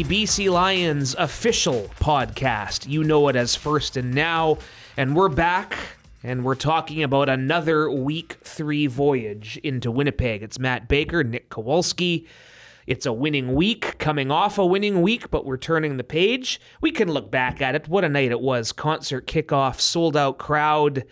the BC Lions official podcast. You know it as First and Now, and we're back, and we're talking about another Week 3 voyage into Winnipeg. It's Matt Baker, Nick Kowalski. It's a winning week, coming off a winning week, but we're turning the page. We can look back at it. What a night it was. Concert Kickoff, sold-out crowd,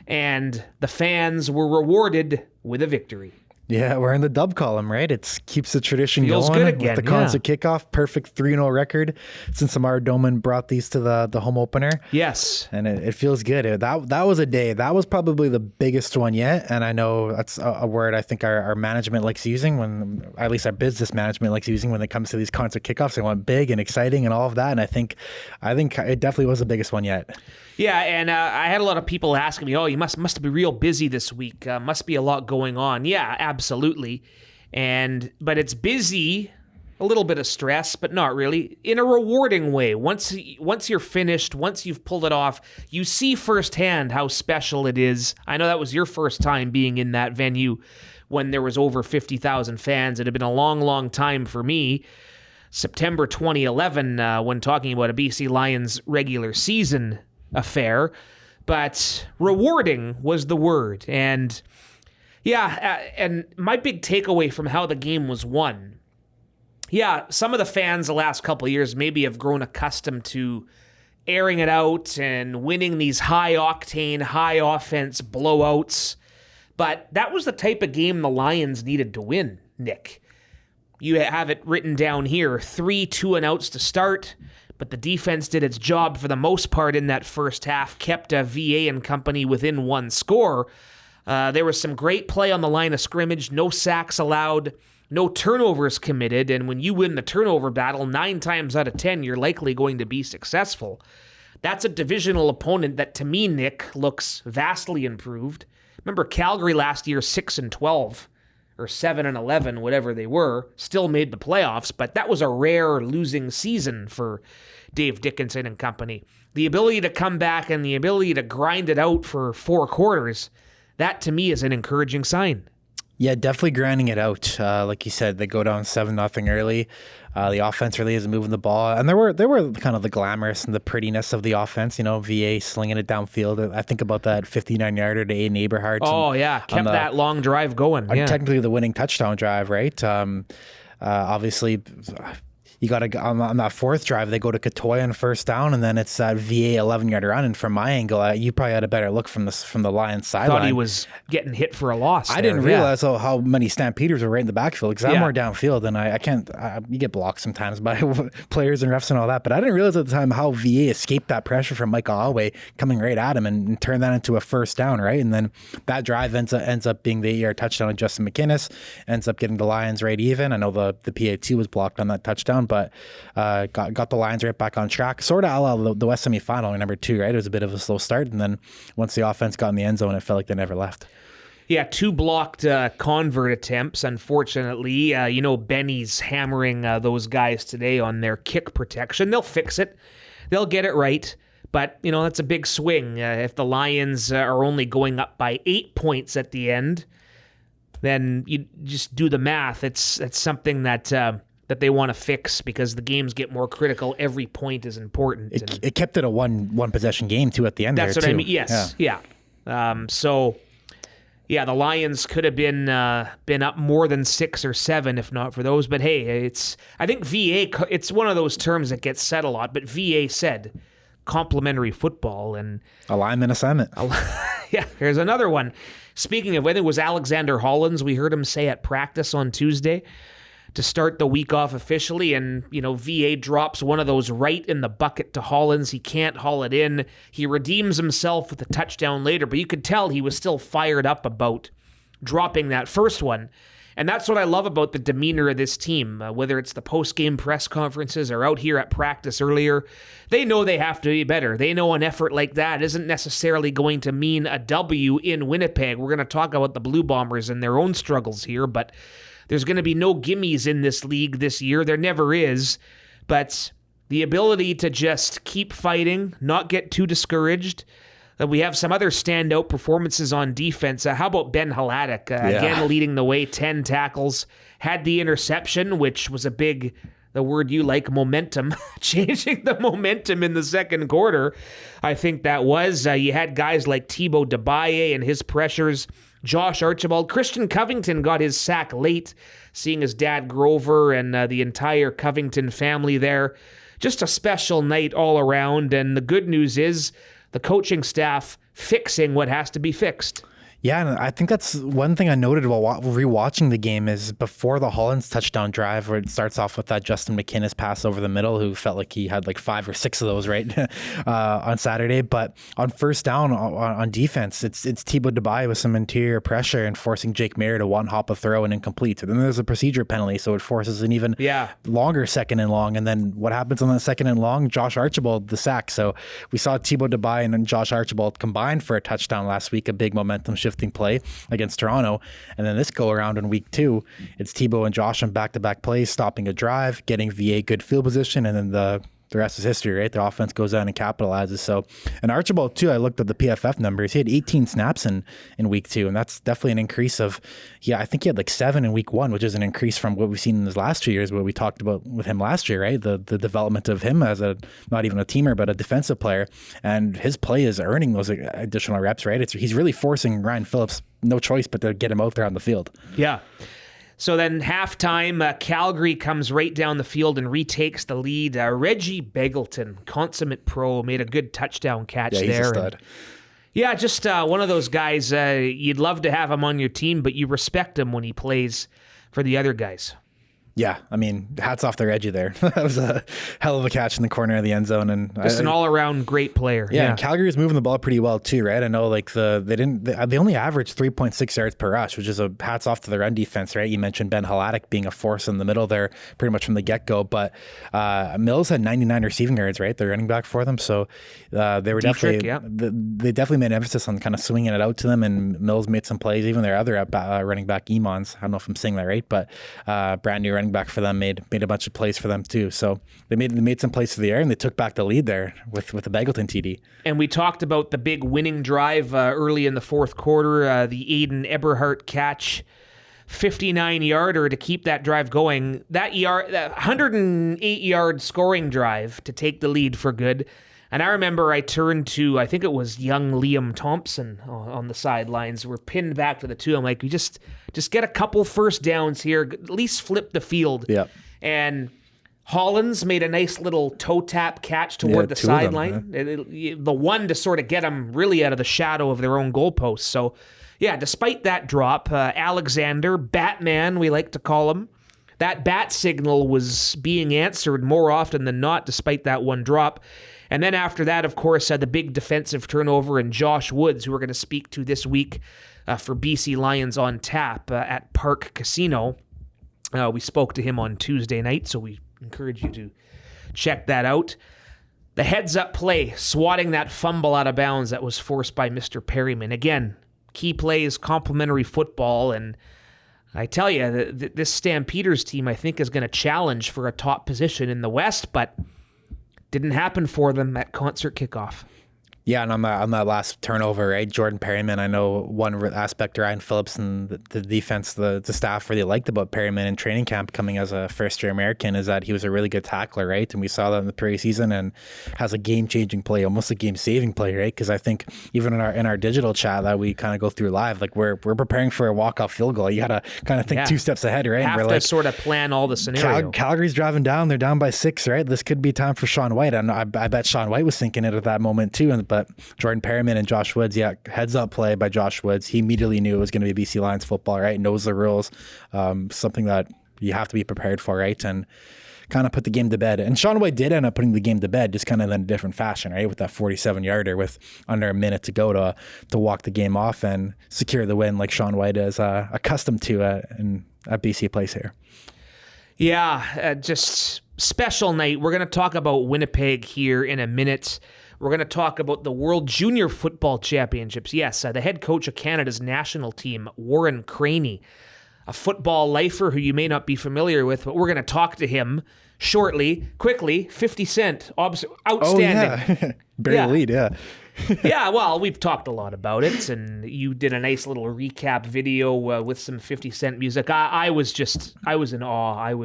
and the fans were rewarded with a victory. Yeah, we're in the dub column, right? It keeps the tradition Feels going good again, with the Concert Kickoff. Perfect 3-0 record since Amar Doman brought these to the home opener. Yes. And it feels good. That was a day. That was probably the biggest one yet. And I know that's a word I think our management likes using, when at least our business management likes using when it comes to these Concert Kickoffs. They want big and exciting and all of that. And I think it definitely was the biggest one yet. Yeah, and I had a lot of people asking me, oh, you must be real busy this week. Must be a lot going on. Yeah, absolutely. But it's busy, a little bit of stress, but not really, in a rewarding way. Once you're finished, once you've pulled it off, you see firsthand how special it is. I know that was your first time being in that venue when there was over 50,000 fans. It had been a long, long time for me. September 2011, when talking about a BC Lions regular season affair, but rewarding was the word. And and my big takeaway from how the game was won, some of the fans the last couple of years maybe have grown accustomed to airing it out and winning these high octane, high offense blowouts, but that was the type of game the Lions needed to win, Nick. You have it written down here, 3 2-and-outs to start, but the defense did its job for the most part in that first half, kept VA and company within one score. There was some great play on the line of scrimmage, no sacks allowed, no turnovers committed, and when you win the turnover battle, 9 times out of 10, you're likely going to be successful. That's a divisional opponent that, to me, Nick, looks vastly improved. Remember Calgary last year, 6-12. Or 7-11, whatever they were, still made the playoffs, but that was a rare losing season for Dave Dickinson and company. The ability to come back and the ability to grind it out for 4 quarters, that to me is an encouraging sign. Yeah, definitely grinding it out. Like you said, they go down 7-0 early. The offense really isn't moving the ball. And there were kind of the glamorous and the prettiness of the offense, VA slinging it downfield. I think about that 59-yarder to Aiden Eberhardt. Oh, yeah, kept that long drive going. Technically the winning touchdown drive, right? Obviously, you got to, on that 4th drive, they go to Katoya on first down, and then it's that VA 11-yard run. And from my angle, you probably had a better look from the Lions sideline. Thought he was getting hit for a loss. I didn't realize how many Stampeders were right in the backfield, because I'm more downfield, and I can't. You get blocked sometimes by players and refs and all that, but I didn't realize at the time how VA escaped that pressure from Michael Alway coming right at him and turned that into a first down, right? And then that drive ends up being the 8-yard touchdown of Justin McInnes, ends up getting the Lions right even. I know the PAT was blocked on that touchdown, but got the Lions right back on track, sort of a la the West semifinal number 2, right? It was a bit of a slow start, and then once the offense got in the end zone, it felt like they never left. Yeah, 2 blocked convert attempts, unfortunately. Benny's hammering those guys today on their kick protection. They'll fix it. They'll get it right. But, that's a big swing. If the Lions are only going up by 8 points at the end, then you just do the math. It's something that they want to fix, because the games get more critical. Every point is important. It kept it a one possession game too at the end. That's there what too. I mean. Yes, yeah. The Lions could have been up more than 6 or 7 if not for those. But hey, I think VA. It's one of those terms that gets said a lot. But VA said complementary football and alignment assignment. Yeah, here's another one. Speaking of, I think it was Alexander Hollins. We heard him say at practice on Tuesday to start the week off officially, and VA drops one of those right in the bucket to Hollins. He can't haul it in. He redeems himself with a touchdown later, but you could tell he was still fired up about dropping that first one. And that's what I love about the demeanor of this team, whether it's the post-game press conferences or out here at practice earlier. They know they have to be better. They know an effort like that isn't necessarily going to mean a W in Winnipeg. We're going to talk about the Blue Bombers and their own struggles here, but there's going to be no gimmies in this league this year. There never is. But the ability to just keep fighting, not get too discouraged. We have some other standout performances on defense. How about Ben Hladek? Again, leading the way, 10 tackles. Had the interception, which was a big the word you like, momentum, changing the momentum in the second quarter. I think that was. You had guys like Thibaut Debaye and his pressures, Josh Archibald. Christian Covington got his sack late, seeing his dad Grover and the entire Covington family there. Just a special night all around, and the good news is the coaching staff fixing what has to be fixed. Yeah, and I think that's one thing I noted while rewatching the game is before the Hollins touchdown drive, where it starts off with that Justin McInnes pass over the middle, who felt like he had like 5 or 6 of those, right, on Saturday. But on first down on defense, it's Thibaut Debaye with some interior pressure and forcing Jake Mayer to one-hop a throw and incomplete. And then there's a procedure penalty, so it forces an even longer second and long. And then what happens on that second and long? Josh Archibald, the sack. So we saw Thibaut Debaye and then Josh Archibald combined for a touchdown last week, a big momentum shifting play against Toronto. And then this go around in week 2, it's Thibaut and Josh on back-to-back plays, stopping a drive, getting VA good field position, and then the rest is history, right? The offense goes down and capitalizes. So, and Archibald too, I looked at the PFF numbers. He had 18 snaps in week 2, and that's definitely an increase of, I think he had like 7 in week 1, which is an increase from what we've seen in his last 2 years, what we talked about with him last year, right? The development of him as not even a teamer, but a defensive player. And his play is earning those additional reps, right? He's really forcing Ryan Phillips no choice but to get him out there on the field. Yeah. So then halftime, Calgary comes right down the field and retakes the lead. Reggie Begelton, consummate pro, made a good touchdown catch there. He's a stud. Just one of those guys, you'd love to have him on your team, but you respect him when he plays for the other guys. Yeah, I mean, hats off to Reggie there. That was a hell of a catch in the corner of the end zone, and just an all-around great player. Yeah, and Calgary was moving the ball pretty well too, right? I know, like they only averaged 3.6 yards per rush, which is a hats off to the run defense, right? You mentioned Ben Haladic being a force in the middle there, pretty much from the get-go. But Mills had 99 receiving yards, right? They're running back for them, so they were they definitely made an emphasis on kind of swinging it out to them, and Mills made some plays. Even their other running back, Emons, I don't know if I'm saying that right, but brand new running back for them, made a bunch of plays for them too. So they made some plays for the air, and they took back the lead there with the Begelton TD. And we talked about the big winning drive early in the fourth quarter, the Aiden Eberhardt catch, 59-yarder to keep that drive going. That 108-yard scoring drive to take the lead for good. And I remember I turned to, I think it was young Liam Thompson on the sidelines. We're pinned back to the 2. I'm like, we just get a couple first downs here, at least flip the field. Yeah. And Hollins made a nice little toe tap catch toward the sideline. The one to sort of get them really out of the shadow of their own goalposts. So, despite that drop, Alexander, Batman, we like to call him, that bat signal was being answered more often than not, despite that one drop. And then after that, of course, the big defensive turnover and Josh Woods, who we're going to speak to this week for BC Lions on Tap at Park Casino. We spoke to him on Tuesday night, so we encourage you to check that out. The heads-up play, swatting that fumble out of bounds that was forced by Mr. Perryman. Again, key plays, complimentary football, and I tell you, this Stampeders team, I think, is going to challenge for a top position in the West, but didn't happen for them at Concert Kickoff. Yeah, and on that last turnover, right, Jordan Perryman, I know one aspect Ryan Phillips and the defense, the staff really liked about Perryman in training camp coming as a first-year American is that he was a really good tackler, right? And we saw that in the preseason and has a game-changing play, almost a game-saving play, right? Because I think even in our digital chat that we kind of go through live, like we're preparing for a walk-off field goal. You got to kind of think 2 steps ahead, right? Have to sort of plan all the scenario. Calgary's driving down. They're down by 6, right? This could be time for Sean White. I bet Sean White was thinking it at that moment too, but Jordan Perryman and Josh Woods, heads up play by Josh Woods. He immediately knew it was going to be BC Lions football, right? Knows the rules, something that you have to be prepared for, right? And kind of put the game to bed. And Sean White did end up putting the game to bed, just kind of in a different fashion, right? With that 47-yarder with under a minute to go to walk the game off and secure the win like Sean White is accustomed to at BC Place here. Yeah, just special night. We're going to talk about Winnipeg here in a minute. We're going to talk about the World Junior Football Championships. Yes, the head coach of Canada's national team, Warren Craney, a football lifer who you may not be familiar with, but we're going to talk to him shortly. Quickly, 50 Cent, outstanding. Oh, yeah. Lead, yeah. Yeah, well, we've talked a lot about it, and you did a nice little recap video with some 50 Cent music. I was in awe.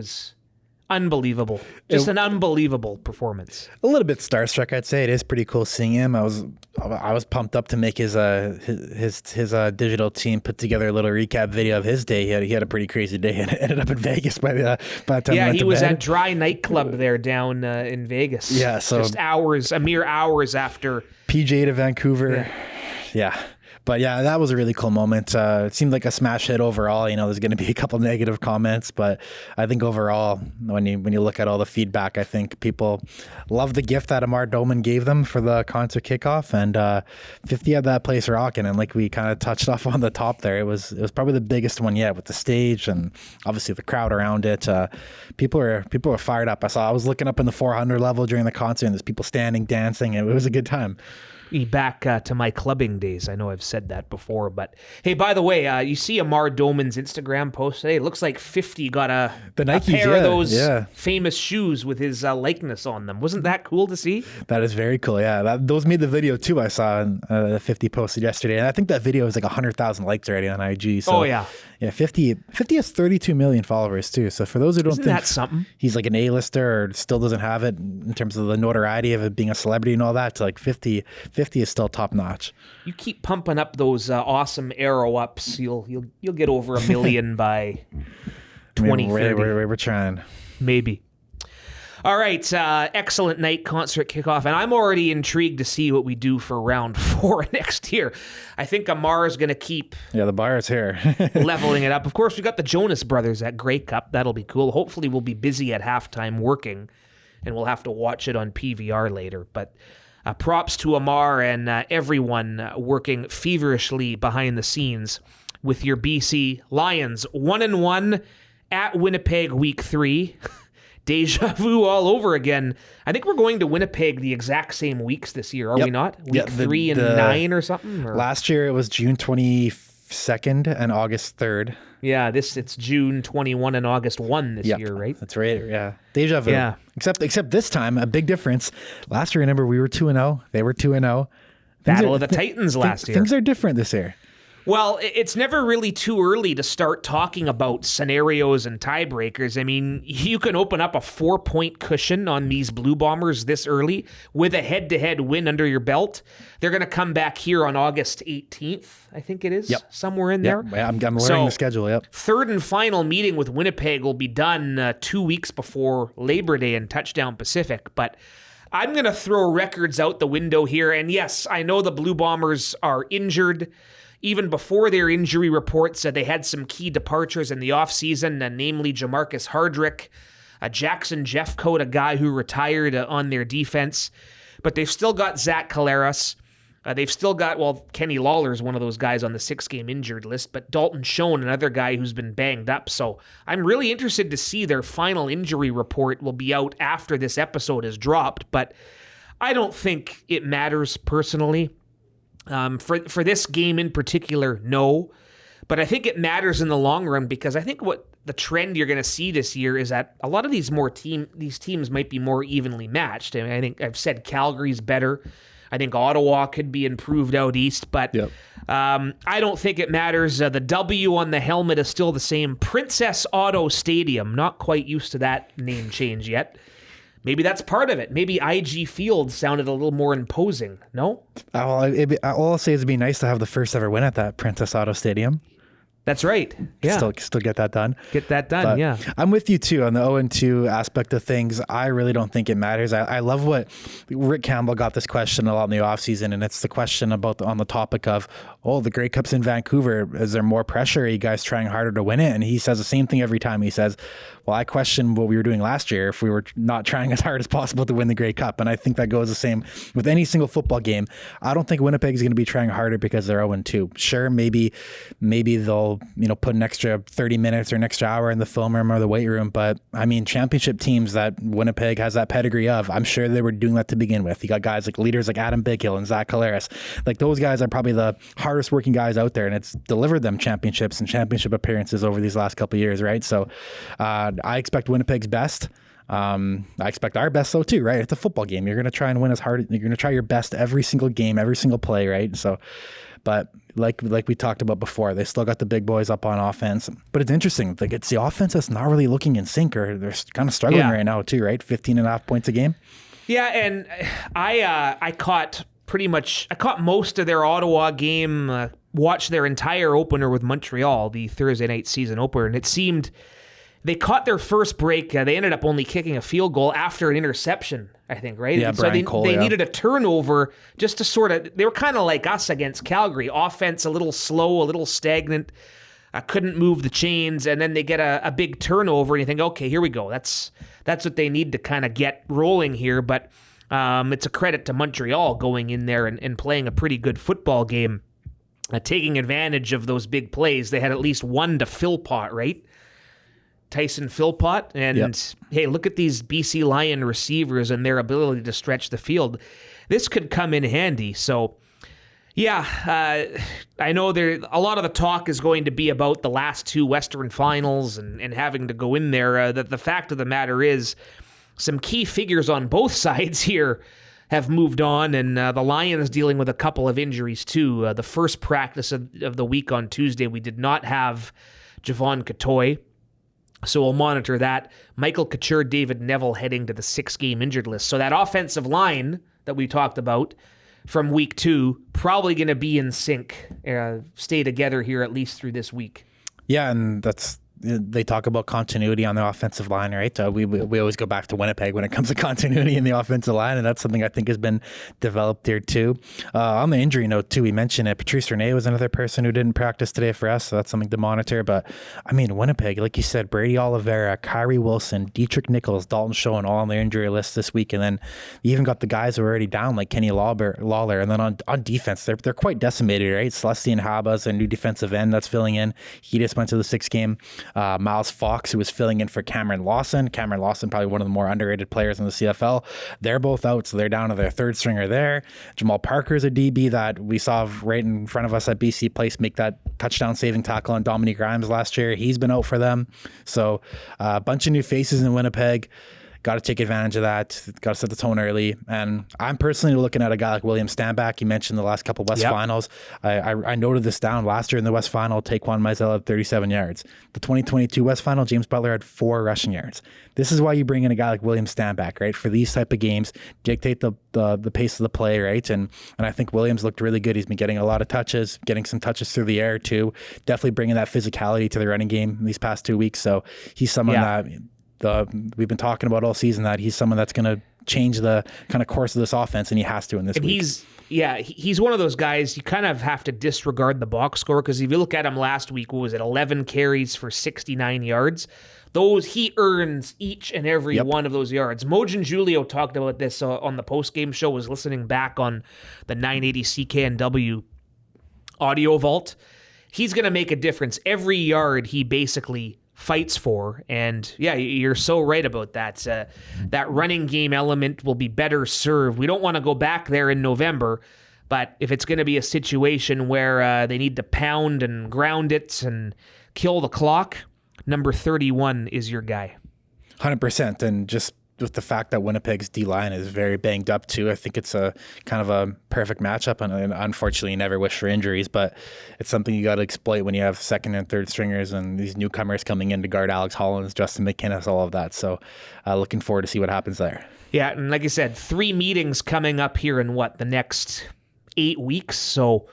Unbelievable. Just an unbelievable performance. A little bit starstruck, I'd say. It is pretty cool seeing him. I was pumped up to make his digital team put together a little recap video of his day. He had a pretty crazy day and ended up in Vegas by the time Yeah, he went he to was bed. at Dry Nightclub there down in Vegas. Yeah, so just a mere hours after PJ to Vancouver. Yeah. But yeah, that was a really cool moment. It seemed like a smash hit overall. There's going to be a couple negative comments, but I think overall, when you look at all the feedback, I think people love the gift that Amar Doman gave them for the concert kickoff, and 50 had that place rocking. And like we kind of touched off on the top there, it was probably the biggest one yet, with the stage and obviously the crowd around it. People were fired up. I was looking up in the 400 level during the concert, and there's people standing, dancing. It was a good time. Back to my clubbing days. I know I've said that before, but hey, by the way, you see Amar Doman's Instagram post today? It looks like 50 got a pair of those famous shoes with his likeness on them. Wasn't that cool to see? That is very cool. Yeah, those made the video too. I saw 50 posted yesterday, and I think that video is like 100,000 likes already on IG. So, yeah, 50 has 32 million followers too. So for those who don't think that's something, he's like an A-lister or still doesn't have it in terms of the notoriety of it being a celebrity and all that, to like 50 is still top notch. You keep pumping up those awesome arrow ups, you'll get over 1 million by 2030. We're trying. Maybe. All right, excellent night, concert kickoff, and I'm already intrigued to see what we do for round 4 next year. I think Amar is going to keep the bar is here. leveling it up. Of course, we got the Jonas Brothers at Grey Cup. That'll be cool. Hopefully, we'll be busy at halftime working, and we'll have to watch it on PVR later. But props to Amar and everyone working feverishly behind the scenes with your BC Lions. 1-1 at Winnipeg week 3. Deja vu all over again. I think we're going to Winnipeg the exact same weeks this year, are we not? Week 3 and 9 or something? Or? Last year it was June 22nd and August 3rd. Yeah, it's June 21 and August 1 this year, right? That's right, yeah. Deja vu. Yeah. Except this time, a big difference. Last year, remember, we were 2-0. They were 2-0. Battle of the Titans last year. Things are different this year. Well, it's never really too early to start talking about scenarios and tiebreakers. I mean, you can open up a 4-point cushion on these Blue Bombers this early with a head-to-head win under your belt. They're going to come back here on August 18th, I think it is, somewhere in there. Yeah, I'm learning the schedule, Third and final meeting with Winnipeg will be done 2 weeks before Labor Day in Touchdown Pacific, but I'm going to throw records out the window here, and yes, I know the Blue Bombers are injured. Even before their injury report said they had some key departures in the offseason, namely Jamarcus Hardrick, Jackson Jeffcoat, a guy who retired on their defense. But they've still got Zach Collaros. They've still got, Kenny Lawler's one of those guys on the 6-game injured list, but Dalton Schoen, another guy who's been banged up. So I'm really interested to see their final injury report. Will be out after this episode is dropped, but I don't think it matters personally. For this game in particular, no. But I think it matters in the long run because I think what the trend you're going to see this year is that a lot of these teams might be more evenly matched. I mean, I think I've said Calgary's better. I think Ottawa could be improved out east, but I don't think it matters. The W on the helmet is still the same. Princess Auto Stadium. Not quite used to that name change yet. Maybe that's part of it. Maybe IG Field sounded a little more imposing. No? All I'll say is it'd be nice to have the first ever win at that Princess Auto Stadium. That's right. Yeah. Still get that done. Get that done, but yeah. I'm with you too on the 0-2 aspect of things. I really don't think it matters. I love what Rick Campbell got this question a lot in the offseason, and it's the question on the topic of, the Grey Cup's in Vancouver. Is there more pressure? Are you guys trying harder to win it? And he says the same thing every time. He says, well, I question what we were doing last year if we were not trying as hard as possible to win the Grey Cup. And I think that goes the same with any single football game. I don't think Winnipeg is going to be trying harder because they're 0-2. Sure, maybe they'll put an extra 30 minutes or an extra hour in the film room or the weight room. But I mean, championship teams that Winnipeg has that pedigree of, I'm sure they were doing that to begin with. You got guys like leaders like Adam Bighill and Zach Collaros. Like those guys are probably the hardest working guys out there, and it's delivered them championships and championship appearances over these last couple of years, right? So I expect Winnipeg's best. I expect our best though too, right? It's a football game. You're going to try and win as hard. You're going to try your best every single game, every single play, right? So, But like we talked about before, they still got the big boys up on offense. But it's interesting. Like, it's the offense that's not really looking in sync, or they're kind of struggling right now too, right? 15.5 points a game. Yeah, and I caught most of their Ottawa game, watched their entire opener with Montreal, the Thursday night season opener, and it seemed they caught their first break. They ended up only kicking a field goal after an interception, I think, right? Yeah, so they needed a turnover just to sort of, they were kind of like us against Calgary. Offense a little slow, a little stagnant, couldn't move the chains, and then they get a big turnover, and you think, okay, here we go. That's what they need to kind of get rolling here, but it's a credit to Montreal going in there and playing a pretty good football game, taking advantage of those big plays. They had at least one to Philpott, right? Tyson Philpott. And hey, look at these BC Lion receivers and their ability to stretch the field. This could come in handy. So, yeah, I know a lot of the talk is going to be about the last two Western finals and having to go in there. The fact of the matter is, some key figures on both sides here have moved on, and the Lions dealing with a couple of injuries too. The first practice of the week on Tuesday, we did not have Javon Catoy, so we'll monitor that. Michael Couture, David Neville heading to the 6-game injured list. So that offensive line that we talked about from week 2, probably going to be in sync, stay together here at least through this week. Yeah, and they talk about continuity on the offensive line, right? We always go back to Winnipeg when it comes to continuity in the offensive line, and that's something I think has been developed here too. On the injury note too, we mentioned it. Patrice Rene was another person who didn't practice today for us, so that's something to monitor. But I mean, Winnipeg, like you said, Brady Oliveira, Kyrie Wilson, Dietrich Nichols, Dalton Schoen, all on the injury list this week, and then you even got the guys who are already down, like Kenny Lawler, and then on defense, they're quite decimated, right? Celestine Habas, a new defensive end that's filling in. He just went to the 6th game. Miles Fox, who was filling in for Cameron Lawson. Cameron Lawson, probably one of the more underrated players in the CFL. They're both out, so they're down to their 3rd stringer there. Jamal Parker's a DB that we saw right in front of us at BC Place make that touchdown-saving tackle on Dominique Grimes last year. He's been out for them. So a bunch of new faces in Winnipeg. Got to take advantage of that. Got to set the tone early. And I'm personally looking at a guy like William Stanback. You mentioned the last couple West Finals. I noted this down. Last year in the West Final, Taquan Mizell had 37 yards. The 2022 West Final, James Butler had 4 rushing yards. This is why you bring in a guy like William Stanback, right? For these type of games, dictate the pace of the play, right? And I think Williams looked really good. He's been getting a lot of touches, getting some touches through the air too. Definitely bringing that physicality to the running game these past 2 weeks. So he's someone that we've been talking about all season, that he's someone that's going to change the kind of course of this offense, and he has to in this week. He's one of those guys you kind of have to disregard the box score, because if you look at him last week, what was it, 11 carries for 69 yards? He earns each and every one of those yards. Mojan Julio talked about this on the post-game show, was listening back on the 980 CKNW audio vault. He's going to make a difference. Every yard he basically fights for, and you're so right about that. That running game element will be better served. We don't want to go back there in November, but if it's going to be a situation where they need to pound and ground it and kill the clock, number 31 is your guy. 100%, and just with the fact that Winnipeg's D-line is very banged up too, I think it's a kind of a perfect matchup, and unfortunately you never wish for injuries, but it's something you got to exploit when you have 2nd and 3rd stringers and these newcomers coming in to guard Alex Hollins, Justin McInnes, all of that. So looking forward to see what happens there. Yeah, and like I said, 3 meetings coming up here in the next 8 weeks, so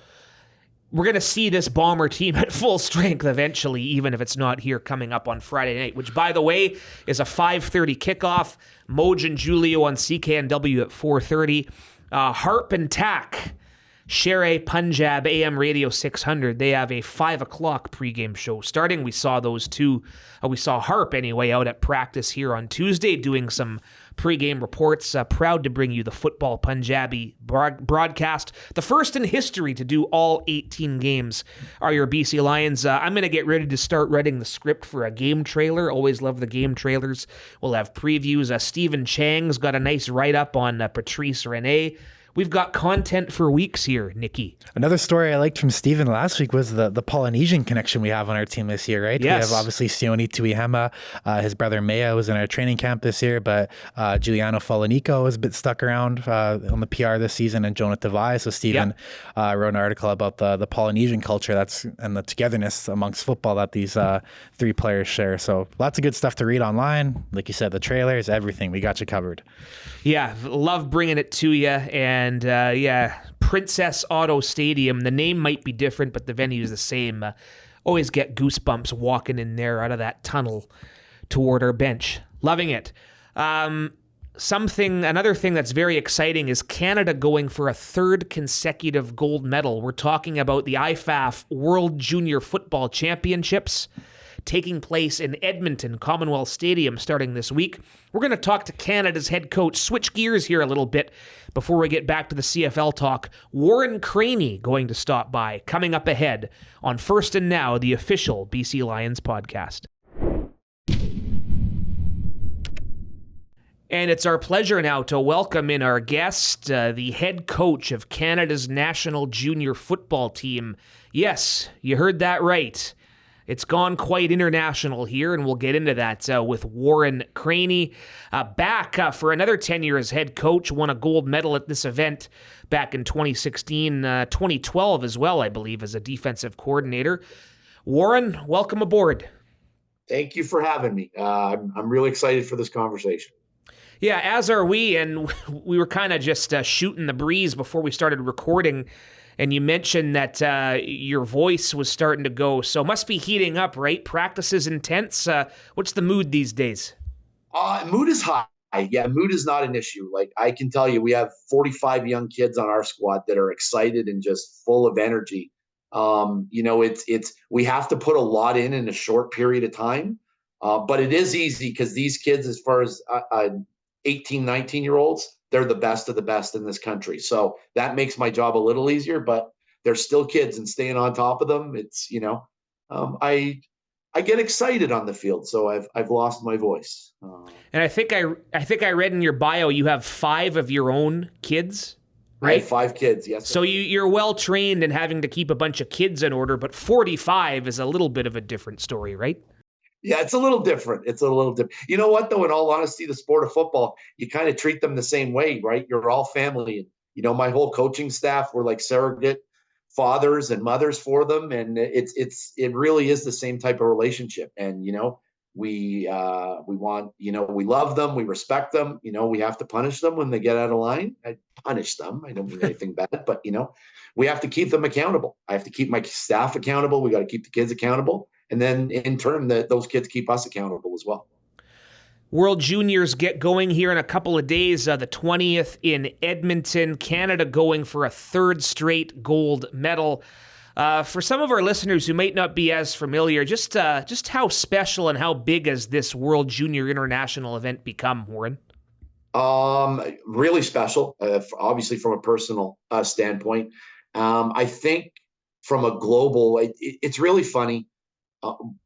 we're going to see this Bomber team at full strength eventually, even if it's not here coming up on Friday night, which, by the way, is a 5:30 kickoff. Moj and Julio on CKNW at 4:30. Harp and Tack, Shere Punjab AM Radio 600. They have a 5 o'clock pregame show starting. We saw those two. We saw Harp anyway out at practice here on Tuesday doing some pregame reports. Proud to bring you the Football Punjabi broadcast. The first in history to do all 18 games are your BC Lions. I'm going to get ready to start writing the script for a game trailer. Always love the game trailers. We'll have previews. Stephen Chang's got a nice write-up on Patrice Rene. We've got content for weeks here, Nikki. Another story I liked from Steven last week was the Polynesian connection we have on our team this year, right? Yes. We have obviously Sione Tuihema. His brother Mea was in our training camp this year, but Giuliano Folonico was a bit stuck around on the PR this season, and Jonah Tavai. So Steven wrote an article about the Polynesian culture and the togetherness amongst football that these three players share. So lots of good stuff to read online. Like you said, the trailers, everything. We got you covered. Yeah, love bringing it to you. And Princess Auto Stadium. The name might be different, but the venue is the same. Always get goosebumps walking in there out of that tunnel toward our bench. Loving it. Another thing that's very exciting is Canada going for a third consecutive gold medal. We're talking about the IFAF World Junior Football Championships taking place in Edmonton Commonwealth Stadium starting this week. We're going to talk to Canada's head coach, switch gears here a little bit before we get back to the CFL talk. Warren Craney going to stop by, coming up ahead on First and Now, the official BC Lions podcast. And it's our pleasure now to welcome in our guest, the head coach of Canada's national junior football team. Yes, you heard that right. It's gone quite international here, and we'll get into that with Warren Craney. Back for another tenure as head coach, won a gold medal at this event back in 2016, 2012 as well, I believe, as a defensive coordinator. Warren, welcome aboard. Thank you for having me. I'm really excited for this conversation. Yeah, as are we, and we were kind of just shooting the breeze before we started recording. And you mentioned that your voice was starting to go, so must be heating up, right? Practice is intense. What's the mood these days? Mood is high. Yeah, mood is not an issue. Like, I can tell you, we have 45 young kids on our squad that are excited and just full of energy. We have to put a lot in a short period of time, but it is easy because these kids, as far as 18, 19-year-olds, they're the best of the best in this country. So that makes my job a little easier, but they're still kids, and staying on top of them, it's, I get excited on the field. So I've lost my voice. And I think I read in your bio, you have 5 of your own kids, right? I have 5 kids. Yes. So you're well trained in having to keep a bunch of kids in order, but 45 is a little bit of a different story, right? Yeah, it's a little different. You know what, though? In all honesty, the sport of football, you kind of treat them the same way, right? You're all family. And, my whole coaching staff, we're like surrogate fathers and mothers for them. And it really is the same type of relationship. And, we want, we love them. We respect them. We have to punish them when they get out of line. I punish them. I don't mean anything bad, but, we have to keep them accountable. I have to keep my staff accountable. We got to keep the kids accountable. And then in turn, those kids keep us accountable as well. World Juniors get going here in a couple of days, the 20th in Edmonton, Canada going for a third straight gold medal. For some of our listeners who might not be as familiar, just how special and how big has this World Junior International event become, Warren? Really special, obviously from a personal standpoint. I think from a global, it's really funny.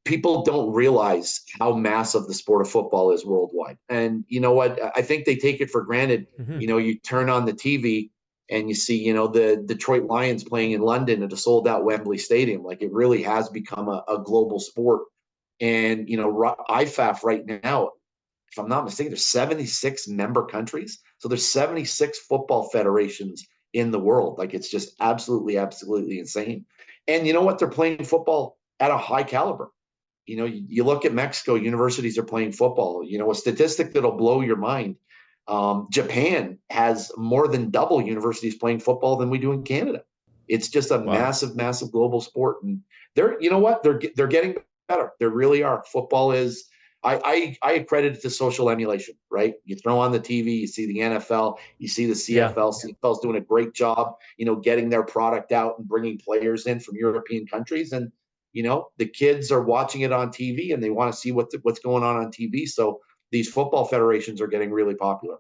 People don't realize how massive the sport of football is worldwide. And you know what? I think they take it for granted. Mm-hmm. You turn on the TV and you see, the Detroit Lions playing in London at a sold out Wembley Stadium. Like, it really has become a global sport. And, IFAF right now, if I'm not mistaken, there's 76 member countries. So there's 76 football federations in the world. Like, it's just absolutely, absolutely insane. And you know what? They're playing football at a high caliber. You look at Mexico, universities are playing football. A statistic that'll blow your mind. Japan has more than double universities playing football than we do in Canada. It's just a massive, massive global sport. And they're getting better. They really are. Football is, I accredit it to social emulation, right? You throw on the TV, you see the NFL, you see the CFL. Yeah. CFL's doing a great job, getting their product out and bringing players in from European countries. And, the kids are watching it on TV and they want to see what's going on TV. So these football federations are getting really popular.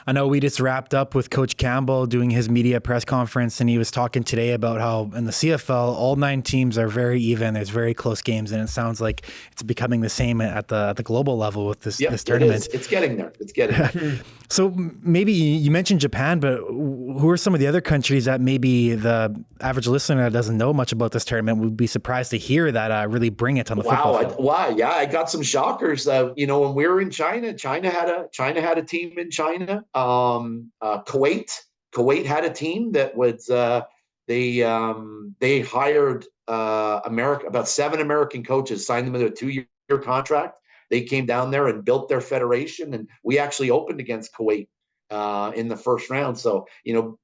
I know we just wrapped up with Coach Campbell doing his media press conference, and he was talking today about how in the CFL, all 9 teams are very even. There's very close games, and it sounds like it's becoming the same at the global level with this tournament. It's getting there. It's getting there. So maybe you mentioned Japan, but who are some of the other countries that maybe the average listener that doesn't know much about this tournament would be surprised to hear that really bring it on the football field? Wow. Yeah, I got some shockers. When we were in China, China had a team in China. Kuwait had a team that was they hired about 7 American coaches, signed them to a 2-year contract. They came down there and built their federation, and we actually opened against Kuwait in the first round. So,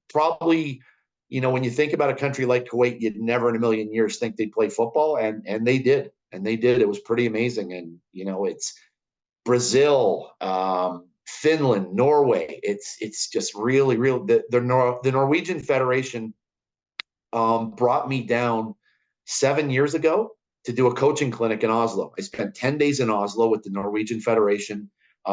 probably, when you think about a country like Kuwait, you'd never in a million years think they'd play football, and they did. And they did. It was pretty amazing. And, it's Brazil, Finland, Norway. It's just really, real. The Norwegian Federation brought me down 7 years ago to do a coaching clinic in Oslo. I spent 10 days in Oslo with the Norwegian Federation,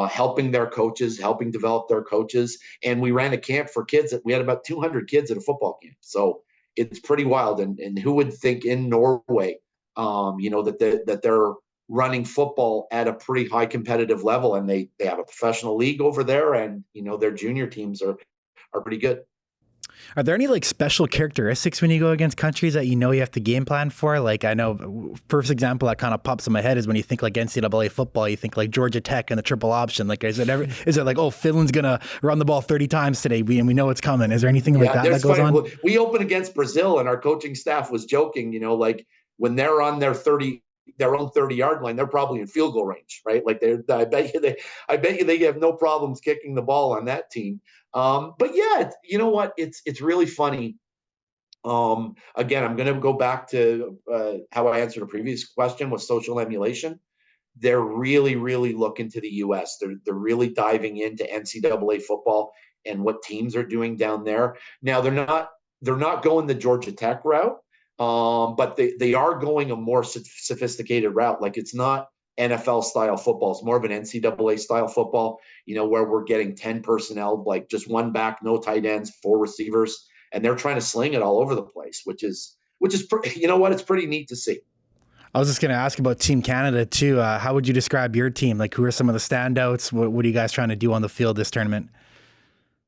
helping their coaches, helping develop their coaches. And we ran a camp for kids. We had about 200 kids at a football camp. So it's pretty wild. And who would think in Norway, that they're running football at a pretty high competitive level, and they have a professional league over there, and, their junior teams are pretty good. Are there any special characteristics when you go against countries that you have to game plan for? Like, I know first example that kind of pops in my head is when you think NCAA football, you think Georgia Tech and the triple option. Is it like, oh, Finland's gonna run the ball 30 times today, and we know it's coming? Is there anything like that goes on? We opened against Brazil, and our coaching staff was joking, when they're on their own 30-yard line, they're probably in field goal range, right? I bet you they have no problems kicking the ball on that team. But yeah, you know what? It's really funny. Again, I'm going to go back to how I answered a previous question with social emulation. They're really, really looking to the U.S. They're really diving into NCAA football and what teams are doing down there. Now they're not going the Georgia Tech route. But they are going a more sophisticated route. It's not NFL style football. It's more of an NCAA style football, where we're getting 10 personnel, just one back, no tight ends, 4 receivers, and they're trying to sling it all over the place, which is, it's pretty neat to see. I was just going to ask about Team Canada too. How would you describe your team? Who are some of the standouts? What are you guys trying to do on the field this tournament?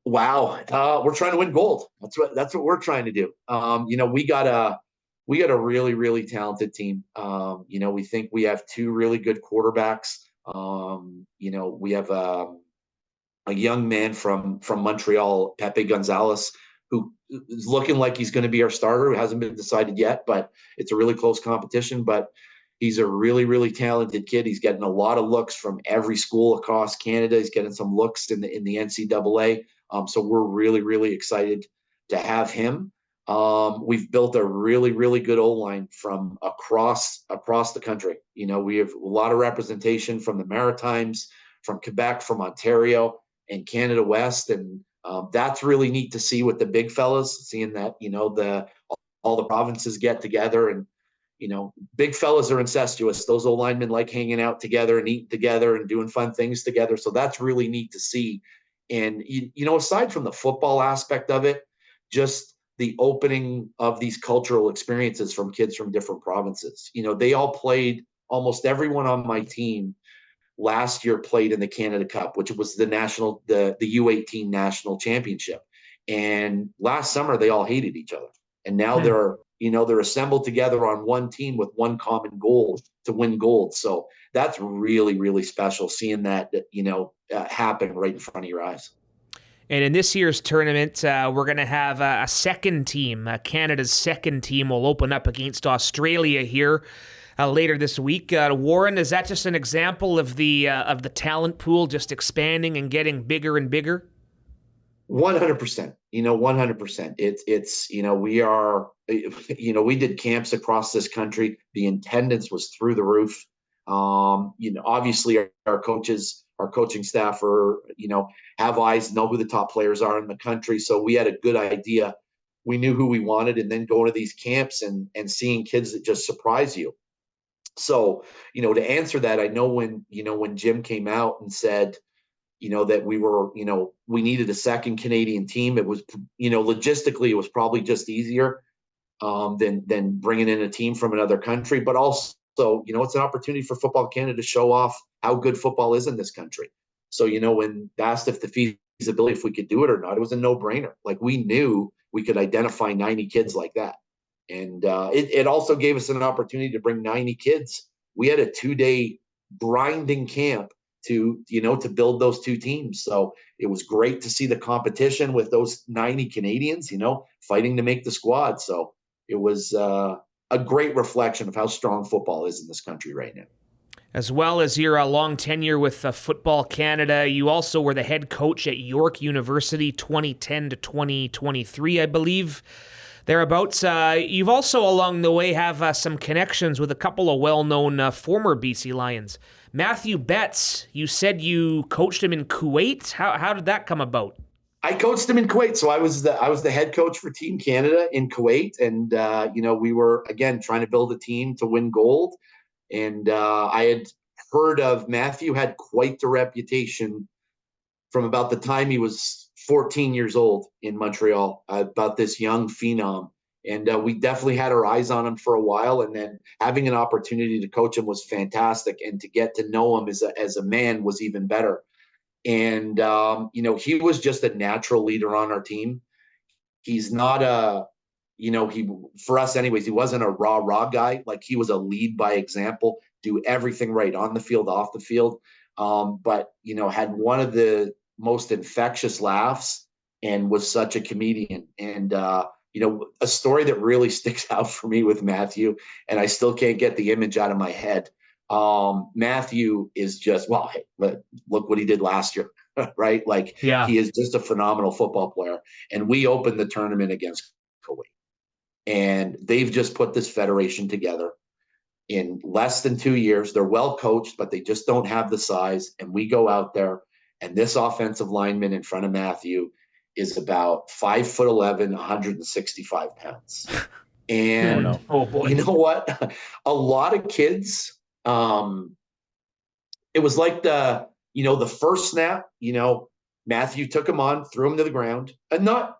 Wow. We're trying to win gold. That's what we're trying to do. We got a really, really talented team. We think we have 2 really good quarterbacks. We have a young man from Montreal, Pepe Gonzalez, who is looking like he's going to be our starter. It hasn't been decided yet, but it's a really close competition. But he's a really, really talented kid. He's getting a lot of looks from every school across Canada. He's getting some looks in the NCAA. So we're really, really excited to have him. We've built a really, really good O-line from across the country. We have a lot of representation from the Maritimes, from Quebec, from Ontario, and Canada West, and that's really neat to see with the big fellas. Seeing that all the provinces get together, and big fellas are incestuous. Those O-linemen like hanging out together and eating together and doing fun things together. So that's really neat to see. And aside from the football aspect of it, just the opening of these cultural experiences from kids from different provinces. They all played, almost everyone on my team last year played in the Canada Cup, which was the U18 national championship. And last summer they all hated each other. And now they're assembled together on one team with one common goal to win gold. So that's really, really special seeing that happen right in front of your eyes. And in this year's tournament, we're going to have a second team. Canada's second team will open up against Australia here later this week. Warren, is that just an example of the talent pool just expanding and getting bigger and bigger? 100%. 100%. It's we are. We did camps across this country. The attendance was through the roof. Obviously our coaches, our coaching staff have eyes, know who the top players are in the country. So we had a good idea. We knew who we wanted, and then going to these camps and seeing kids that just surprise you. So, to answer that, I know when Jim came out and said, that we needed a second Canadian team. It was, logistically, it was probably just easier than bringing in a team from another country, but also, it's an opportunity for Football Canada to show off how good football is in this country. So, when asked if the feasibility if we could do it or not. It was a no-brainer. Like, we knew we could identify 90 kids like that. And it also gave us an opportunity to bring 90 kids. We had a 2-day grinding camp to build those two teams. So it was great to see the competition with those 90 Canadians, fighting to make the squad. So it was a great reflection of how strong football is in this country right now. As well as your long tenure with Football Canada, you also were the head coach at York University 2010 to 2023, I believe. Thereabouts. You've also along the way have some connections with a couple of well-known former BC Lions. Matthew Betts, you said you coached him in Kuwait. How did that come about? I coached him in Kuwait. So I was the head coach for Team Canada in Kuwait. And, we were, again, trying to build a team to win gold. And I had heard of Matthew had quite the reputation from about the time he was 14 years old in Montreal, about this young phenom. And we definitely had our eyes on him for a while. And then having an opportunity to coach him was fantastic. And to get to know him as a man was even better. And, he was just a natural leader on our team. He's not for us anyways, he wasn't a rah guy. Like, he was a lead by example, do everything right on the field, off the field. But, had one of the most infectious laughs and was such a comedian. And, a story that really sticks out for me with Matthew, and I still can't get the image out of my head. Matthew is just, hey, look what he did last year, right? Like, yeah. He is just a phenomenal football player. And we opened the tournament against Kuwait. And they've just put this federation together in less than 2 years. They're well coached, but they just don't have the size. And we go out there, and this offensive lineman in front of Matthew is about 5'11", 165 pounds. And oh boy, you know what? A lot of kids, it was like the first snap, Matthew took him on, threw him to the ground, and not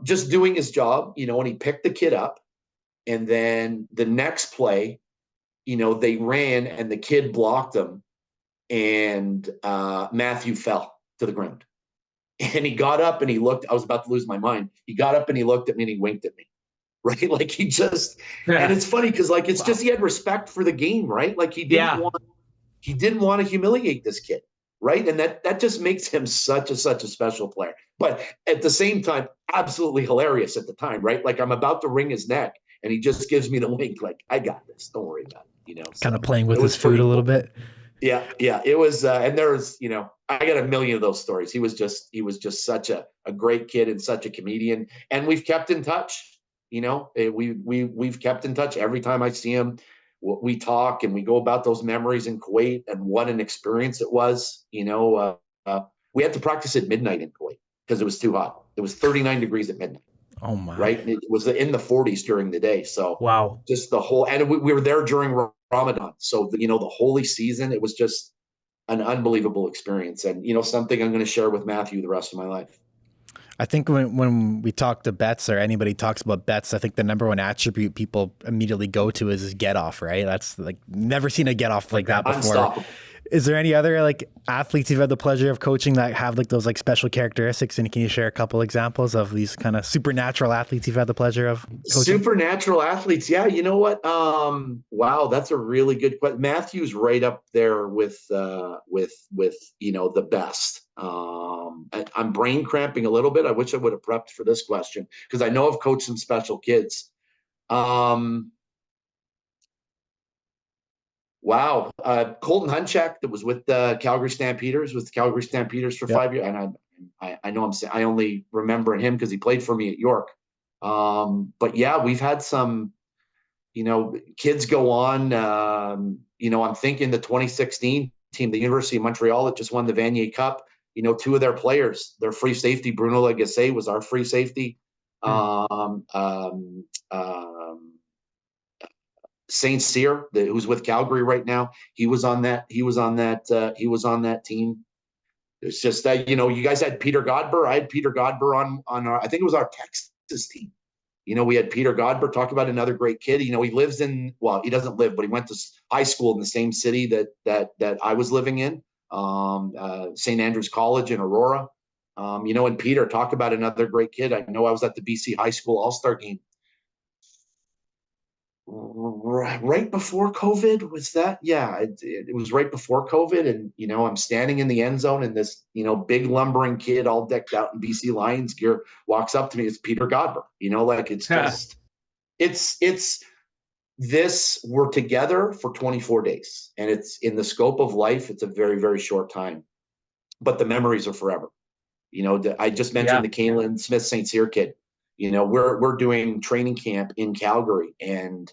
just doing his job, and he picked the kid up. And then the next play, they ran and the kid blocked him, and Matthew fell to the ground. And he got up and he looked. I was about to lose my mind. He got up and he looked at me and he winked at me, right? Like, he just, and it's funny because, like, it's just, he had respect for the game, right? Like, he didn't want to humiliate this kid. Right. And that just makes him such a special player. But at the same time, absolutely hilarious at the time. Right. Like, I'm about to wring his neck and he just gives me the wink. Like, I got this. Don't worry about it. Kind of playing with his food a little bit. Yeah. It was. And there was, I got a million of those stories. He was just such a great kid and such a comedian. And we've kept in touch. We've kept in touch. Every time I see him, we talk and we go about those memories in Kuwait and what an experience it was. We had to practice at midnight in Kuwait because it was too hot. It was 39 degrees at midnight. Oh my! Right, and it was in the 40s during the day. So wow, just the whole, and we were there during Ramadan. So the holy season. It was just an unbelievable experience, and something I'm going to share with Matthew the rest of my life. I think when we talk to Betts, or anybody talks about Betts, I think the number one attribute people immediately go to is his get off, right? That's like, never seen a get off like that before. Unstoppable. Is there any other like athletes you've had the pleasure of coaching that have like those like special characteristics? And can you share a couple examples of these kind of supernatural athletes you've had the pleasure of coaching? Supernatural athletes. Yeah. You know what? Wow. That's a really good question. Matthew's right up there with the best. I'm brain cramping a little bit. I wish I would have prepped for this question because I know I've coached some special kids. Wow. Colton Hunchak, that was with the Calgary Stampeders, for 5 years. And I know I only remember him because he played for me at York. But yeah, we've had some, kids go on, I'm thinking the 2016 team, the University of Montreal, that just won the Vanier Cup. Two of their players, their free safety, Bruno Lagacé, was our free safety. Saint Cyr, who's with Calgary right now, he was on that team. It's just that, you guys had Peter Godber. I had Peter Godber on our, I think it was our Texas team. We had Peter Godber. Talk about another great kid. He lives he doesn't live, but he went to high school in the same city that I was living in. St. Andrews College in Aurora. And Peter, talk about another great kid. I know I was at the BC High School All-Star game right before COVID. Was that? Yeah, it was right before COVID. And, I'm standing in the end zone and this, big lumbering kid all decked out in BC Lions gear walks up to me. It's Peter Godber, it's just, it's this, we're together for 24 days and it's in the scope of life. It's a very, very short time, but the memories are forever. I just mentioned the Kaylin Smith St. Cyr kid. We're doing training camp in Calgary, and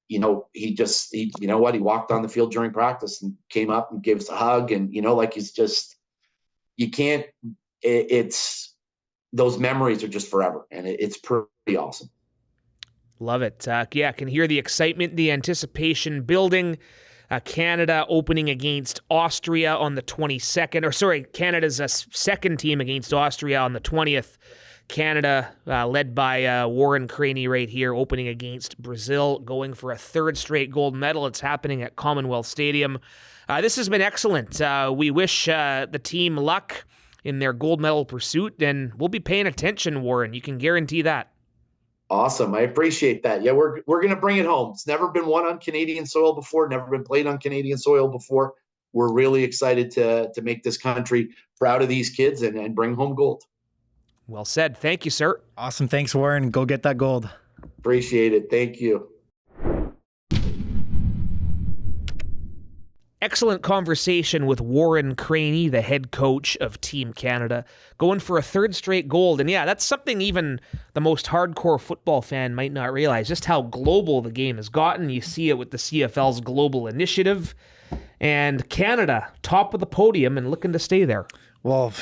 he walked on the field during practice and came up and gave us a hug, and he's just, you can't. It's those memories are just forever, and it's pretty awesome. Love it. I can hear the excitement, the anticipation building. Canada opening against Austria on the 22nd. Canada's second team against Austria on the 20th. Canada, led by Warren Craney right here, opening against Brazil, going for a third straight gold medal. It's happening at Commonwealth Stadium. This has been excellent. We wish the team luck in their gold medal pursuit, and we'll be paying attention, Warren. You can guarantee that. Awesome. I appreciate that. Yeah, we're going to bring it home. It's never been won on Canadian soil before, never been played on Canadian soil before. We're really excited to make this country proud of these kids and bring home gold. Well said. Thank you, sir. Awesome. Thanks, Warren. Go get that gold. Appreciate it. Thank you. Excellent conversation with Warren Craney, the head coach of Team Canada, going for a third straight gold. And that's something even the most hardcore football fan might not realize, just how global the game has gotten. You see it with the CFL's global initiative, and Canada top of the podium and looking to stay there. Well,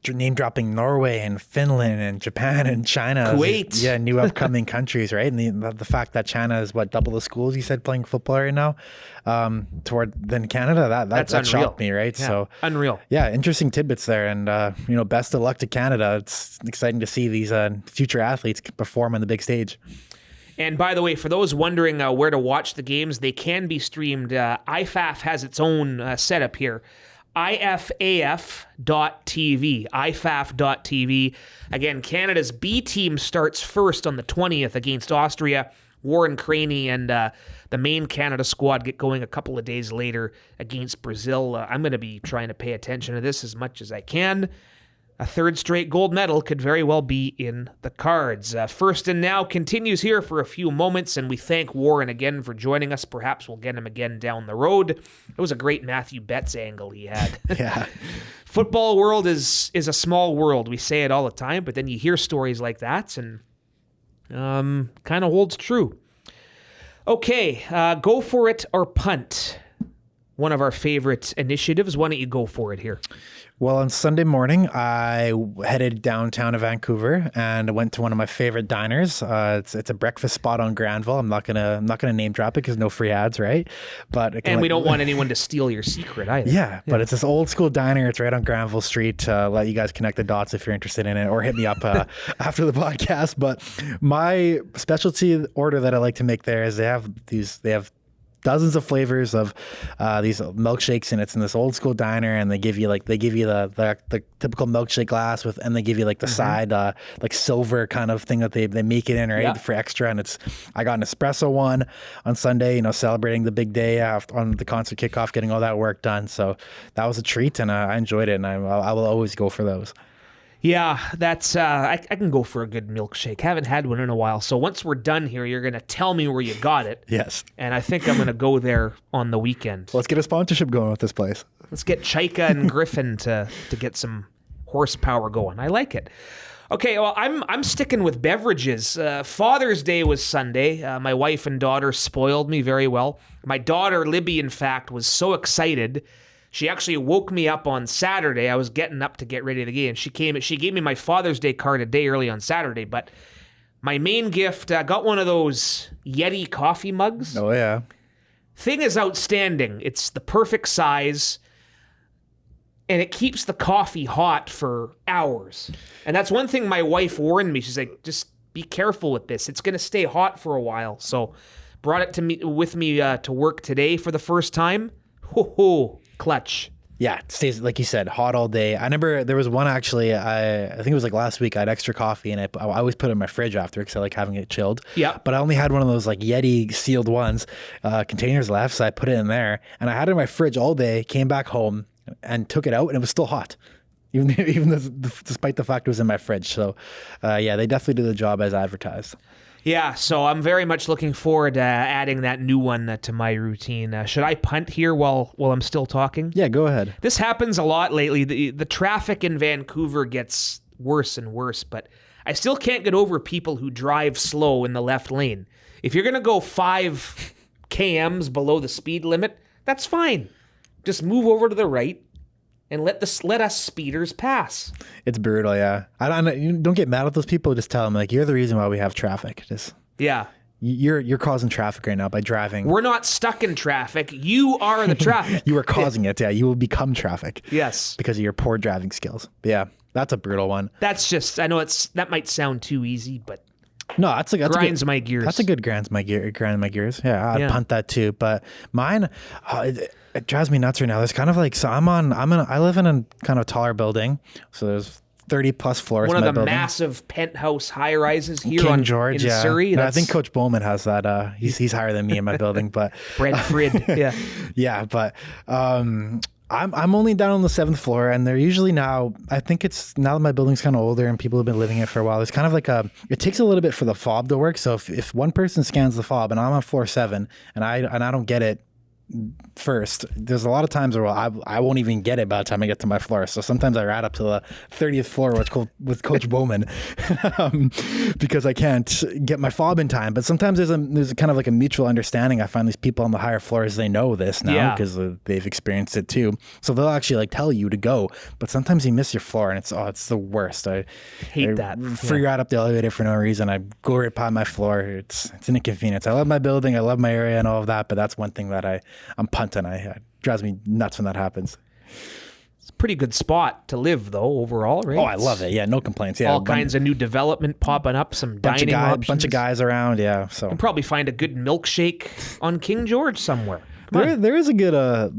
name dropping Norway and Finland and Japan and China. Kuwait. New upcoming countries, right? And the fact that China is double the schools you said playing football right now, than Canada. That shocked me, right? Yeah, so unreal. Yeah, interesting tidbits there, and best of luck to Canada. It's exciting to see these future athletes perform on the big stage. And by the way, for those wondering where to watch the games, they can be streamed. IFAF has its own setup here. ifaf.tv. Again, Canada's B team starts first on the 20th against Austria. Warren Craney and the main Canada squad get going a couple of days later against Brazil. I'm going to be trying to pay attention to this as much as I can. A third straight gold medal could very well be in the cards. First and Now continues here for a few moments, and we thank Warren again for joining us. Perhaps we'll get him again down the road. It was a great Matthew Betts angle he had. Yeah. Football world is a small world. We say it all the time, but then you hear stories like that, and kind of holds true. Okay, go for it or punt. One of our favorite initiatives. Why don't you go for it here? Well, on Sunday morning, I headed downtown to Vancouver and I went to one of my favorite diners. It's a breakfast spot on Granville. I'm not gonna name drop it because no free ads, right? But we don't want anyone to steal your secret either. Yeah, but it's this old school diner. It's right on Granville Street. Let you guys connect the dots if you're interested in it, or hit me up after the podcast. But my specialty order that I like to make there is they have dozens of flavors of these milkshakes, and it's in this old school diner, and they give you the typical milkshake glass and they give you the side silver kind of thing that they make it in, right? For extra. And I got an espresso one on Sunday, celebrating the big day on the concert kickoff, getting all that work done. So that was a treat, and I enjoyed it, and I will always go for those. Yeah, that's I can go for a good milkshake. Haven't had one in a while. So once we're done here, you're going to tell me where you got it. Yes. And I think I'm going to go there on the weekend. Let's get a sponsorship going with this place. Let's get Chaika and Griffin to get some horsepower going. I like it. Okay, well, I'm sticking with beverages. Father's Day was Sunday. My wife and daughter spoiled me very well. My daughter, Libby, in fact, was so excited. She actually woke me up on Saturday. I was getting up to get ready to the game. She gave me my Father's Day card a day early on Saturday, but my main gift, I got one of those Yeti coffee mugs. Oh, yeah. Thing is outstanding. It's the perfect size, and it keeps the coffee hot for hours. And that's one thing my wife warned me. She's like, just be careful with this. It's going to stay hot for a while. So brought it with me to work today for the first time. Ho-ho. Clutch. Yeah, it stays, like you said, hot all day. I remember there was one actually, I think it was like last week, I had extra coffee and I always put it in my fridge after because I like having it chilled. Yeah. But I only had one of those like Yeti sealed ones, containers left. So I put it in there and I had it in my fridge all day, came back home and took it out and it was still hot. Despite the fact it was in my fridge. So yeah, they definitely did the job as advertised. Yeah, so I'm very much looking forward to adding that new one to my routine. Should I punt here while I'm still talking? Yeah, go ahead. This happens a lot lately. The traffic in Vancouver gets worse and worse, but I still can't get over people who drive slow in the left lane. If you're going to go 5 kms below the speed limit, that's fine. Just move over to the right and let us speeders pass. It's brutal, yeah. You don't get mad at those people. Just tell them, like, you're the reason why we have traffic. Yeah. You're causing traffic right now by driving. We're not stuck in traffic. You are the traffic. You are causing it, yeah. You will become traffic. Yes. Because of your poor driving skills. But yeah, that's a brutal one. That's just, I know that might sound too easy, but no, that's grinds my gears. That's a good grind my gears. Yeah, I'd punt that too. But mine, it drives me nuts right now. There's kind of like, so I live in a kind of taller building. So there's 30 plus floors. One in of the building. Massive penthouse high rises here King George, in Surrey. No, I think Coach Bowman has that. He's higher than me in my building, but Brentford, yeah. Yeah, but I'm only down on the 7th floor, and they're usually now, I think it's now that my building's kind of older and people have been living in it for a while, it's kind of like it takes a little bit for the fob to work. So if one person scans the fob and I'm on floor 7 and I don't get it first, there's a lot of times where I won't even get it by the time I get to my floor. So sometimes I ride up to the 30th floor with Coach Bowman because I can't get my fob in time. But sometimes there's a kind of like a mutual understanding. I find these people on the higher floors, they know this now because they've experienced it too. So they'll actually like tell you to go. But sometimes you miss your floor and it's the worst. I hate that. Figure out up the elevator for no reason. I go right by my floor. It's an inconvenience. I love my building. I love my area and all of that. But that's one thing that I'm punting. It drives me nuts when that happens. It's a pretty good spot to live, though, overall, right? Oh, I love it. Yeah, no complaints. Yeah, all kinds of new development popping up, some dining options. Bunch of guys around, yeah. So you can probably find a good milkshake on King George somewhere. There is a good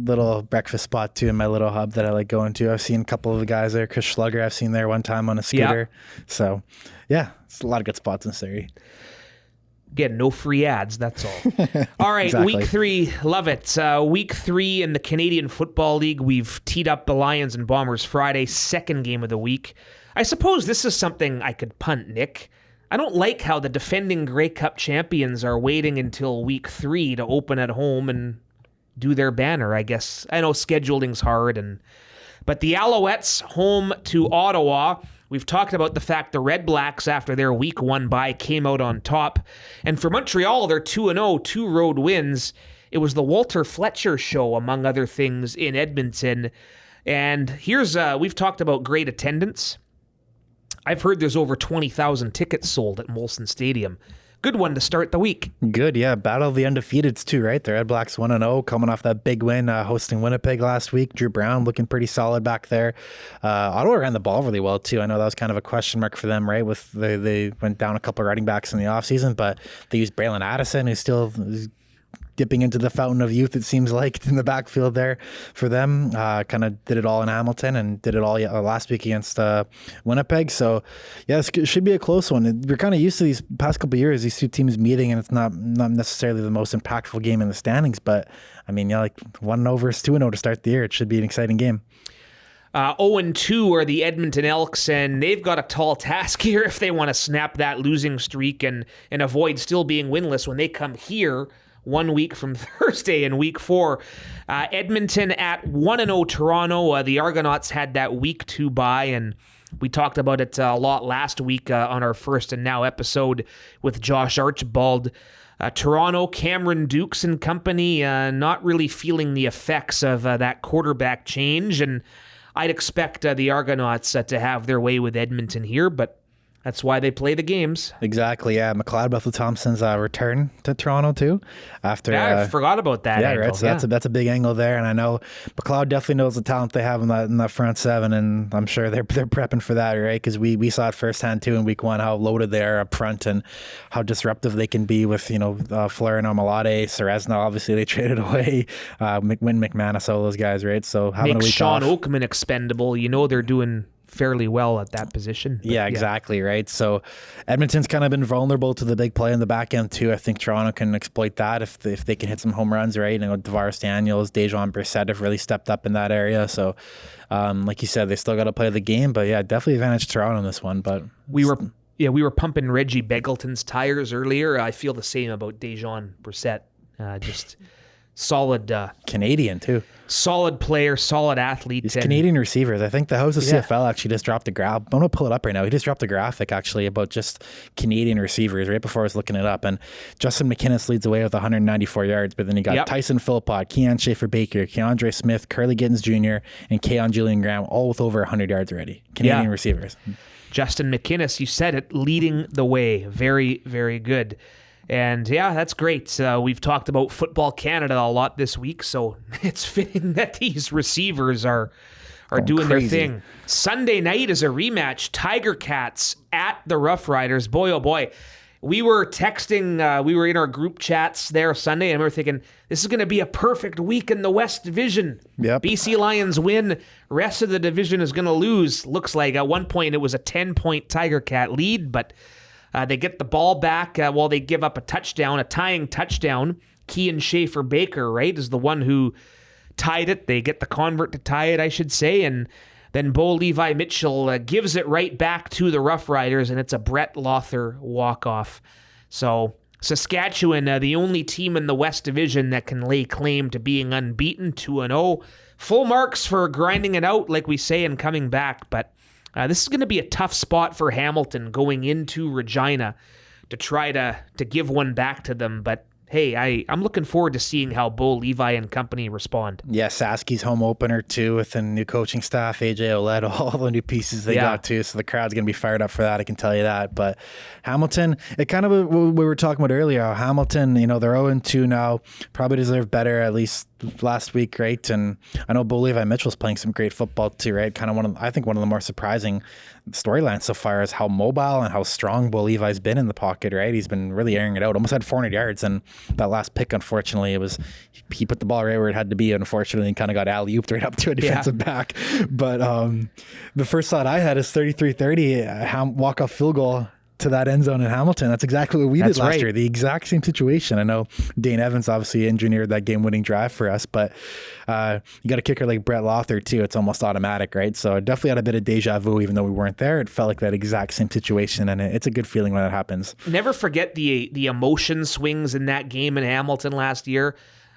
little breakfast spot, too, in my little hub that I like going to. I've seen a couple of the guys there. Chris Schlugger, I've seen there one time on a scooter. Yep. So, yeah, it's a lot of good spots in Surrey. Again, no free ads, that's all. All right, Exactly. Week 3, love it. Week 3 in the Canadian Football League, we've teed up the Lions and Bombers Friday, second game of the week. I suppose this is something I could punt, Nick. I don't like how the defending Grey Cup champions are waiting until Week 3 to open at home and do their banner, I guess. I know scheduling's hard, but the Alouettes home to Ottawa. We've talked about the fact the Red Blacks, after their Week 1 bye, came out on top. And for Montreal, they're 2-0, 2 road wins. It was the Walter Fletcher show, among other things, in Edmonton. And we've talked about great attendance. I've heard there's over 20,000 tickets sold at Molson Stadium. Good one to start the week. Good, yeah. Battle of the undefeateds too, right? The Red Blacks 1-0, coming off that big win, hosting Winnipeg last week. Drew Brown looking pretty solid back there. Ottawa ran the ball really well too. I know that was kind of a question mark for them, right? With they went down a couple of running backs in the offseason, but they used Braylon Addison, who's still dipping into the fountain of youth, it seems like, in the backfield there for them. Kind of did it all in Hamilton and did it all last week against Winnipeg. So, yeah, it should be a close one. We're kind of used to these past couple of years, these two teams meeting, and it's not necessarily the most impactful game in the standings. But, I mean, yeah, like 1-0 versus 2-0 to start the year. It should be an exciting game. 0-2 are the Edmonton Elks, and they've got a tall task here if they want to snap that losing streak and avoid still being winless when they come here 1 week from Thursday in Week 4. Edmonton at 1-0 Toronto. The Argonauts had that Week 2 bye, and we talked about it a lot last week on our First and Now episode with Josh Archibald. Toronto, Cameron Dukes and company, not really feeling the effects of that quarterback change, and I'd expect the Argonauts to have their way with Edmonton here, but That's why they play the games. Exactly, yeah. McLeod Bethel-Thompson's return to Toronto too. After I forgot about that. Yeah, angle. right. So that's a big angle there, and I know McLeod definitely knows the talent they have in that front seven, and I'm sure they're prepping for that, right? Because we saw it firsthand too in week 1 how loaded they are up front and how disruptive they can be with Fleur and Omalade, Serezna. Obviously, they traded away McManus, all those guys, right? So having Make a week Sean off, Oakman expendable. They're doing fairly well at that position. Yeah, exactly, right? So Edmonton's kind of been vulnerable to the big play in the back end too. I think Toronto can exploit that if they can hit some home runs, right? Tavares Daniels, Dejon Brissett have really stepped up in that area. So like you said, they still got to play the game, but yeah, definitely advantage Toronto in this one. But we were pumping Reggie Begelton's tires earlier. I feel the same about Dejon Brissett. Just solid Canadian too. Solid player, solid athlete. These Canadian receivers. I think the host of CFL actually just dropped a graph. I'm going to pull it up right now. He just dropped a graphic actually about just Canadian receivers right before I was looking it up. And Justin McInnes leads the way with 194 yards, but then you got Tyson Philpott, Keon Schaefer-Baker, Keandre Smith, Curly Gittins Jr., and Keon Julian Graham, all with over 100 yards already. Canadian receivers. Justin McInnes, you said it, leading the way. Very, very good. And yeah, that's great. We've talked about Football Canada a lot this week, so it's fitting that these receivers are doing crazy. their thing. Sunday night is a rematch. Tiger Cats at the Rough Riders. Boy, oh boy. We were texting, we were in our group chats there Sunday, and we were thinking, this is going to be a perfect week in the West Division. Yep. BC Lions win. Rest of the division is going to lose. Looks like at one point it was a 10-point Tiger Cat lead, but they get the ball back while they give up a touchdown, a tying touchdown. Keon Schaefer-Baker, right, is the one who tied it. They get the convert to tie it, I should say, and then Bo Levi Mitchell gives it right back to the Rough Riders, and it's a Brett Lothar walk-off. So Saskatchewan, the only team in the West Division that can lay claim to being unbeaten, 2-0. Full marks for grinding it out, like we say, and coming back, but this is going to be a tough spot for Hamilton going into Regina to try to give one back to them. But hey, I'm looking forward to seeing how Bo Levi and company respond. Yeah, Saski's home opener too with the new coaching staff, AJ Oled, all the new pieces they got too. So the crowd's going to be fired up for that, I can tell you that. But Hamilton, it kind of what we were talking about earlier, Hamilton, they're 0-2 now, probably deserve better at least last week, right? And I know Bo Levi Mitchell's playing some great football too, right? Kind of one of the more surprising storylines so far is how mobile and how strong Bo Levi's been in the pocket, right? He's been really airing it out. Almost had 400 yards, and that last pick, unfortunately, he put the ball right where it had to be. Unfortunately, and kind of got alley-ooped right up to a defensive back. But the first thought I had is 33-30 walk-off field goal to that end zone in Hamilton. That's exactly what we did last year. The exact same situation. I know Dane Evans obviously engineered that game-winning drive for us, but you got a kicker like Brett Lothar too. It's almost automatic, right? So it definitely had a bit of deja vu, even though we weren't there. It felt like that exact same situation, and it's a good feeling when that happens. Never forget the emotion swings in that game in Hamilton last year.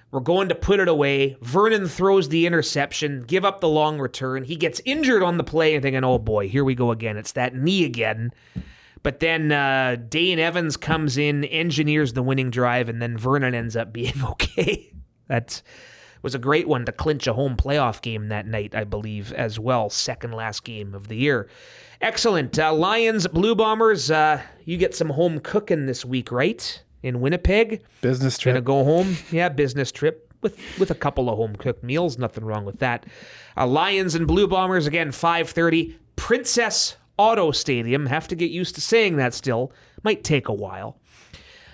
We're going to put it away. Vernon throws the interception, give up the long return. He gets injured on the play and thinking, oh boy, here we go again. It's that knee again. But then Dane Evans comes in, engineers the winning drive, and then Vernon ends up being okay. That was a great one to clinch a home playoff game that night, I believe, as well. Second last game of the year. Excellent. Lions, Blue Bombers, you get some home cooking this week, right? In Winnipeg. Business trip. Gonna go home. Yeah, business trip with a couple of home cooked meals. Nothing wrong with that. Lions and Blue Bombers, again, 5:30. Princess Auto Stadium. Have to get used to saying that still. Might take a while.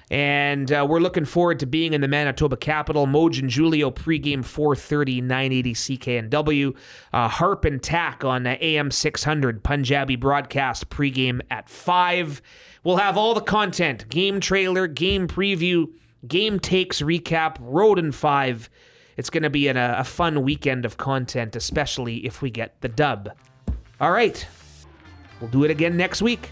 And we're looking forward to being in the Manitoba capital. Moj and Julio pregame 4:30, 980 CKNW. Harp and Tack on AM 600. Punjabi broadcast pregame at 5. We'll have all the content. Game trailer, game preview, game takes recap, Road in 5. It's going to be a fun weekend of content, especially if we get the dub. All right. We'll do it again next week.